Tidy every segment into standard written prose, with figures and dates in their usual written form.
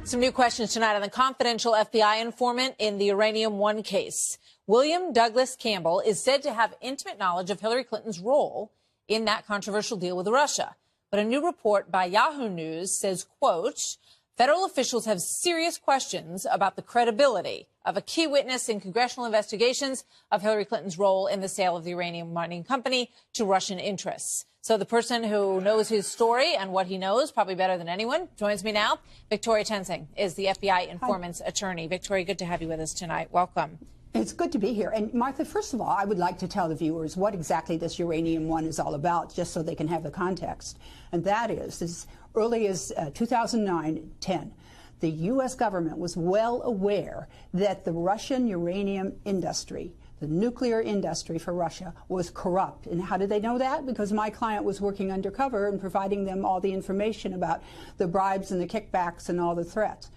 Some new questions tonight on the confidential FBI informant in the Uranium One case. William Douglas Campbell is said to have intimate knowledge of Hillary Clinton's role in that controversial deal with Russia. But a new report by Yahoo News says, quote, federal officials have serious questions about the credibility of a key witness in congressional investigations of Hillary Clinton's role in the sale of the uranium mining company to Russian interests. So the person who knows his story and what he knows, probably better than anyone, joins me now. Victoria Tenzing is the FBI informant's attorney. Victoria, good to have you with us tonight. Welcome. It's good to be here. And Martha, first of all, I would like to tell the viewers what exactly this Uranium One is all about, just so they can have the context. And that is, as early as 2009-10, the U.S. government was well aware that the Russian uranium industry, the nuclear industry for Russia, was corrupt. And how did they know that? Because my client was working undercover and providing them all the information about the bribes and the kickbacks and all the threats.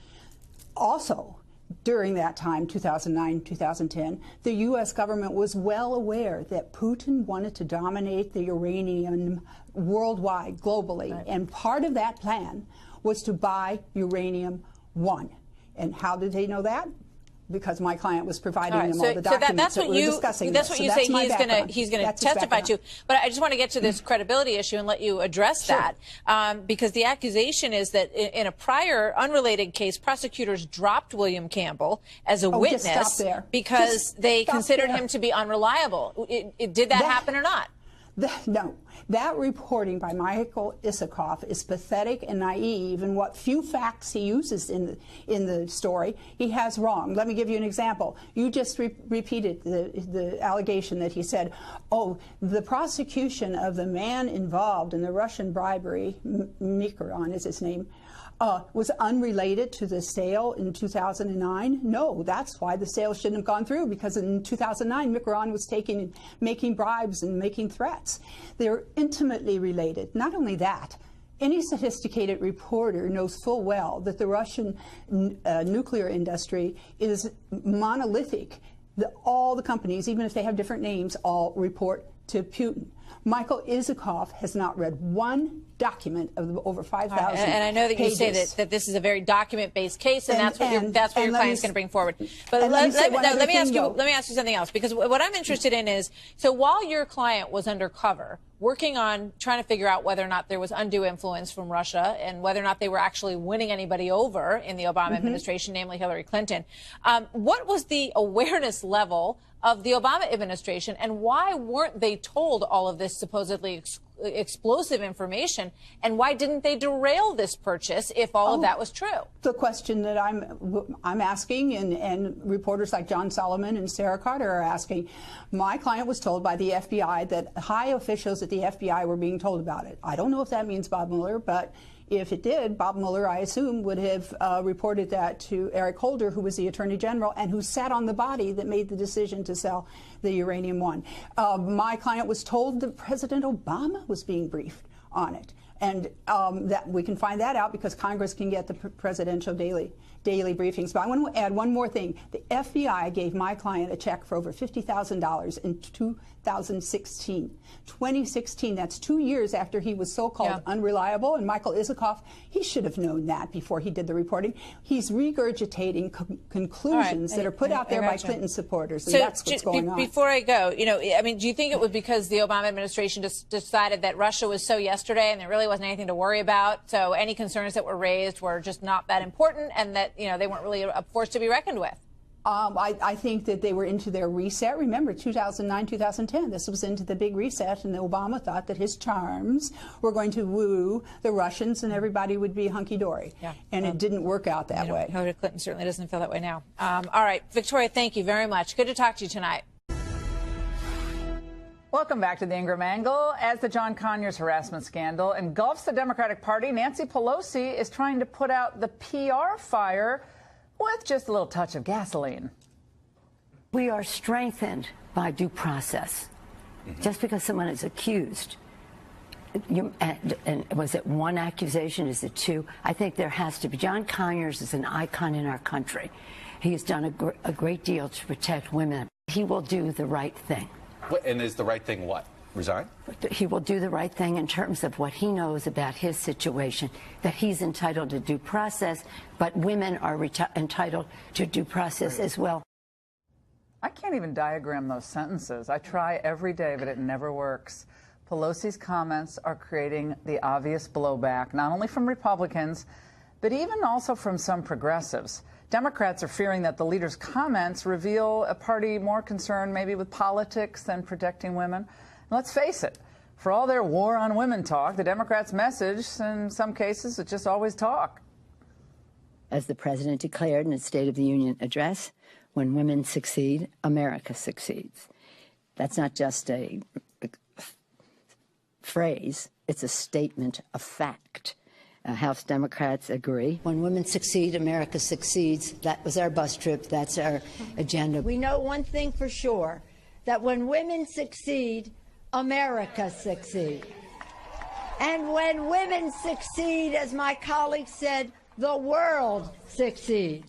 Also, during that time, 2009, 2010, the U.S. government was well aware that Putin wanted to dominate the uranium worldwide, globally. Right. And part of that plan was to buy Uranium One. And how did they know that? Because my client was providing them all the documents that we were discussing. That's what you say he's going to testify to. But I just want to get to this credibility issue and let you address that, because the accusation is that in a prior unrelated case, prosecutors dropped William Campbell as a witness because they considered him to be unreliable. Did that happen or not? No. That reporting by Michael Isikoff is pathetic and naive, and what few facts he uses in the story, he has wrong. Let me give you an example. You just repeated the allegation that he said, oh, the prosecution of the man involved in the Russian bribery, Mikaran is his name, was unrelated to the sale in 2009? No, that's why the sale shouldn't have gone through, because in 2009, Mikaran was making bribes and making threats. They're intimately related. Not only that, any sophisticated reporter knows full well that the Russian nuclear industry is monolithic. All the companies, even if they have different names, all report to Putin. Michael Isikoff has not read one document of the over 5,000 and I know that you say that this is a very document-based case, and that's what your client's going to bring forward. But let me ask you something else, because what I'm interested in is, so while your client was undercover, working on trying to figure out whether or not there was undue influence from Russia and whether or not they were actually winning anybody over in the Obama administration, namely Hillary Clinton, what was the awareness level of the Obama administration, and why weren't they told all of this supposedly explosive information, and why didn't they derail this purchase if all of that was true? The question that I'm asking, and reporters like John Solomon and Sarah Carter are asking. My client was told by the FBI that high officials at the FBI were being told about it. I don't know if that means Bob Mueller, but if it did, Bob Mueller, I assume, would have reported that to Eric Holder, who was the Attorney General and who sat on the body that made the decision to sell the Uranium One. My client was told that President Obama was being briefed on it. And that we can find that out because Congress can get the presidential daily briefings. But I want to add one more thing. The FBI gave my client a check for over $50,000 in 2016. 2016, that's 2 years after he was so-called unreliable. And Michael Isikoff, he should have known that before he did the reporting. He's regurgitating conclusions that are put out there by Clinton supporters. And that's what's going on. Before I go, I mean, do you think it was because the Obama administration just decided that Russia was so yesterday and there really wasn't anything to worry about? So any concerns that were raised were just not that important, and that, they weren't really a force to be reckoned with? I think that they were into their reset. Remember, 2009, 2010, this was into the big reset, and Obama thought that his charms were going to woo the Russians and everybody would be hunky-dory. Yeah. And it didn't work out that way. Hillary Clinton certainly doesn't feel that way now. All right, Victoria, thank you very much. Good to talk to you tonight. Welcome back to the Ingram Angle. As the John Conyers harassment scandal engulfs the Democratic Party, Nancy Pelosi is trying to put out the PR fire with just a little touch of gasoline. We are strengthened by due process. Just because someone is accused, and was it one accusation? Is it two? I think there has to be. John Conyers is an icon in our country. He has done a great deal to protect women. He will do the right thing. And is the right thing what? resign? He will do the right thing in terms of what he knows about his situation, that he's entitled to due process, but women are entitled to due process as well. I can't even diagram those sentences. I try every day, but it never works. Pelosi's comments are creating the obvious blowback, not only from Republicans, but even also from some progressives. Democrats are fearing that the leader's comments reveal a party more concerned maybe with politics than protecting women. And let's face it, for all their war on women talk, the Democrats' message, in some cases, is just always talk. As the president declared in his State of the Union address, when women succeed, America succeeds. That's not just a phrase, it's a statement of fact. House Democrats agree. When women succeed, America succeeds. That was our bus trip. That's our agenda. We know one thing for sure, that when women succeed, America succeeds. And when women succeed, as my colleague said, the world succeeds.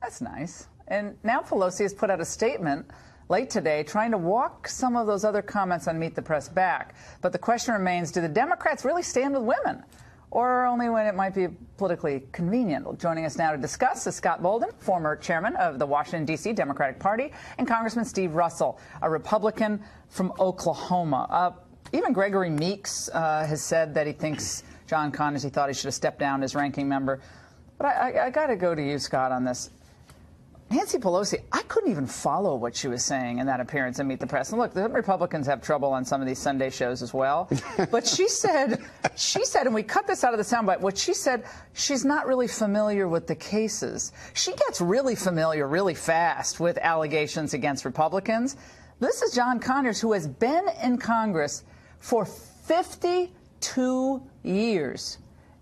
That's nice. And now Pelosi has put out a statement late today trying to walk some of those other comments on Meet the Press back. But the question remains, do the Democrats really stand with women? Or only when it might be politically convenient? Joining us now to discuss is Scott Bolden, former chairman of the Washington, D.C. Democratic Party, and Congressman Steve Russell, a Republican from Oklahoma. Even Gregory Meeks has said that he thinks John Conyers, he thought he should have stepped down as ranking member. But I got to go to you, Scott, on this. Nancy Pelosi, I couldn't even follow what she was saying in that appearance at Meet the Press. And look, the Republicans have trouble on some of these Sunday shows as well. But she said, and we cut this out of the soundbite, what she said, she's not really familiar with the cases. She gets really familiar really fast with allegations against Republicans. This is John Conyers, who has been in Congress for 52 years.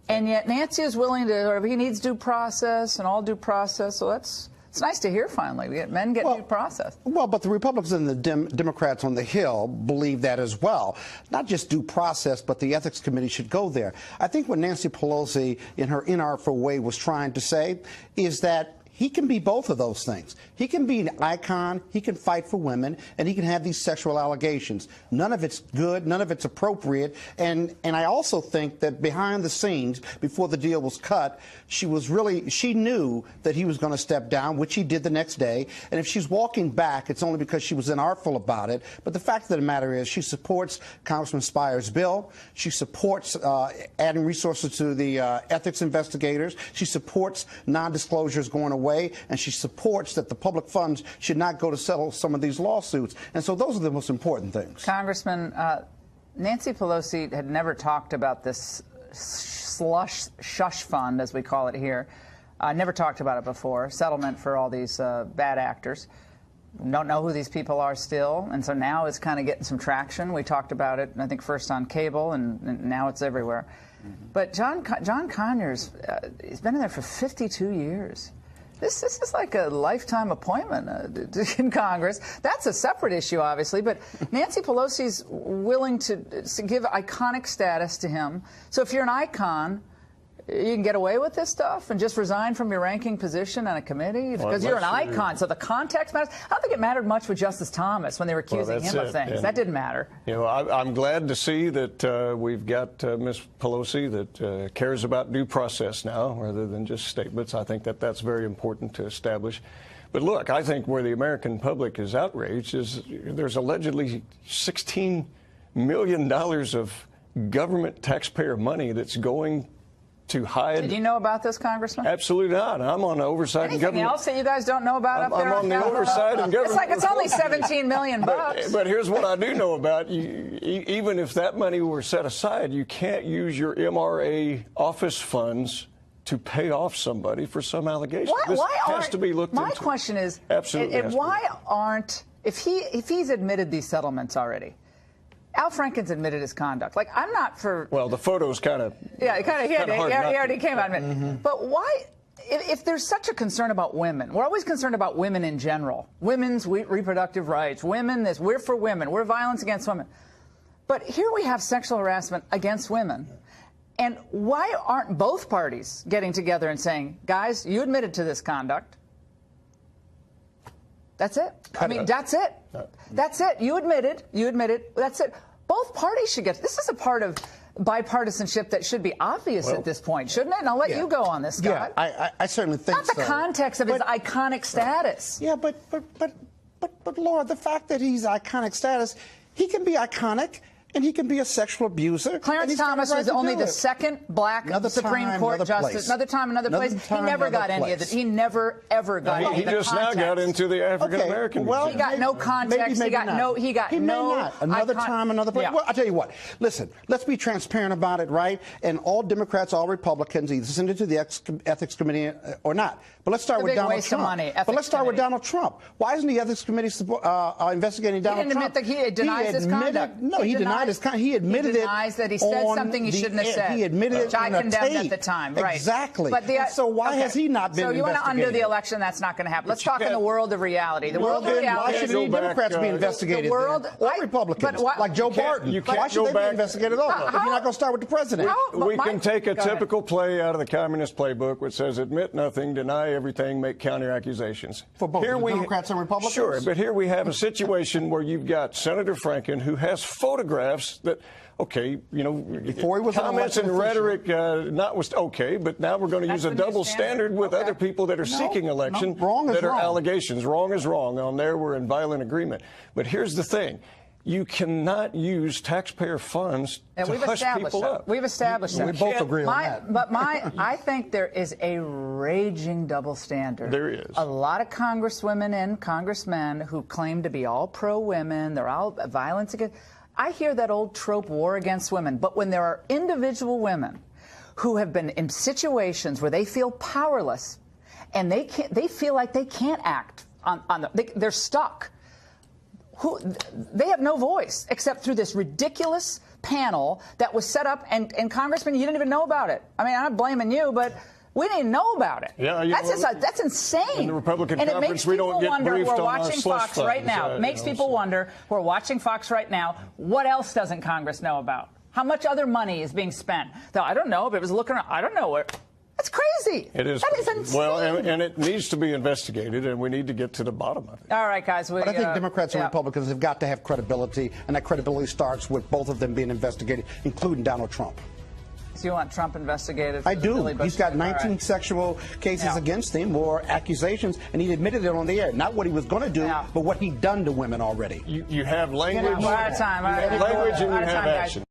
And yet Nancy is willing to, or he needs due process and all due process, so it's nice to hear finally. Men get due process. Well, but the Republicans and the Democrats on the Hill believe that as well. Not just due process, but the Ethics Committee should go there. I think what Nancy Pelosi, in her inartful way, was trying to say is that he can be both of those things. He can be an icon, he can fight for women, and he can have these sexual allegations. None of it's good, none of it's appropriate, and I also think that behind the scenes, before the deal was cut, she knew that he was going to step down, which he did the next day, and if she's walking back, it's only because she was inartful about it. But the fact of the matter is she supports Congressman Speyer's bill, she supports adding resources to the ethics investigators, she supports non-disclosures going away, and she supports that the public funds should not go to settle some of these lawsuits. And so those are the most important things. Congressman, Nancy Pelosi had never talked about this shush fund, as we call it here. Never talked about it before. Settlement for all these bad actors. Don't know who these people are still, and so now it's kind of getting some traction. We talked about it, I think, first on cable, and now it's everywhere. But John Conyers, he's been in there for 52 years. This is like a lifetime appointment in Congress. That's a separate issue, obviously, but Nancy Pelosi's willing to give iconic status to him. So if you're an icon, you can get away with this stuff and just resign from your ranking position on a committee because you're an icon. So the context matters. I don't think it mattered much with Justice Thomas when they were accusing him of things. That didn't matter. You know, I'm glad to see that we've got Ms. Pelosi that cares about due process now rather than just statements. I think that that's very important to establish. But look, I think where the American public is outraged is there's allegedly $16 million of government taxpayer money that's going to hide. Did you know about this, Congressman? Absolutely not. I'm on the oversight and government. Anything else that you guys don't know about up there? I'm on the oversight and government. It's like it's only $17 million bucks. But here's what I do know about. Even if that money were set aside, you can't use your MRA office funds to pay off somebody for some allegation. This has to be looked into. My question is, absolutely, why aren't, if he's admitted these settlements already, Al Franken's admitted his conduct. Like, I'm not for... Well, the photos kind of... Yeah, he already came out of it. But why, if there's such a concern about women, we're always concerned about women in general. Women's reproductive rights, women this, we're for women, we're violence against women. But here we have sexual harassment against women. And why aren't both parties getting together and saying, guys, you admitted to this conduct. That's it. I mean, that's it. That's it. You admitted. That's it. Both parties should get. This is a part of bipartisanship that should be obvious at this point, shouldn't it? And I'll let you go on this, Scott. Yeah, I certainly think so. Not the context of his iconic status. Yeah, but Laura, the fact that he's iconic status, he can be iconic. And he can be a sexual abuser. Clarence Thomas was only the second black Supreme Court justice. Another time, another place. He never got any of it. He never, ever got any of the context. He just now got into the African American. Well, he got no context. He got no. Another time, another place. Yeah. Well, I'll tell you what. Listen, let's be transparent about it, right? And all Democrats, all Republicans, either send it to the Ethics Committee or not. But let's start with Donald Trump. But let's start with Donald Trump. Why isn't the Ethics Committee investigating Donald Trump? He didn't admit that he denies his conduct. No, he denied his conduct. He admitted it. He denies that he said something he shouldn't have said. He admitted it which I condemned at the time. Right. Exactly. But so why has he not been investigated? So you want to undo the election? That's not going to happen. Let's talk in the world of reality. The world of reality. Why should any Democrats be investigated? Or Republicans, like Joe Barton. Why should they be investigated at all? If you're not going to start with the president. We can take a typical play out of the communist playbook, which says admit nothing, deny everything, make counter accusations. For both Democrats and Republicans? Sure, but here we have a situation where you've got Senator Franken, who has photographs that, okay, you know, before he was comments and rhetoric was okay, but now we're going to use a double standard with other people that are seeking election that are allegations. Wrong is wrong. On there, we're in violent agreement. But here's the thing. You cannot use taxpayer funds to hush people up. We've established that. We both agree on that. But I think there is a raging double standard. There is. A lot of congresswomen and congressmen who claim to be all pro-women, they're all violence against. I hear that old trope, war against women. But when there are individual women who have been in situations where they feel powerless and they feel like they can't act they're stuck. They have no voice except through this ridiculous panel that was set up, and Congressman, you didn't even know about it. I mean, I'm not blaming you, but we didn't know about it. Yeah, that's insane. In the Republican conference, we don't get briefed on our slush funds. Right now. It makes people wonder, who are watching Fox right now, what else doesn't Congress know about? How much other money is being spent? Though I don't know, but it was looking around. I don't know where. That's crazy. It is. That is insane. Well, and it needs to be investigated, and we need to get to the bottom of it. All right, guys. But I think Democrats and Republicans have got to have credibility, and that credibility starts with both of them being investigated, including Donald Trump. So you want Trump investigated? I do. He's got 19 sexual cases against him, or accusations, and he admitted it on the air. Not what he was going to do, but what he'd done to women already. You have language. We're out of time. You have language and you have action.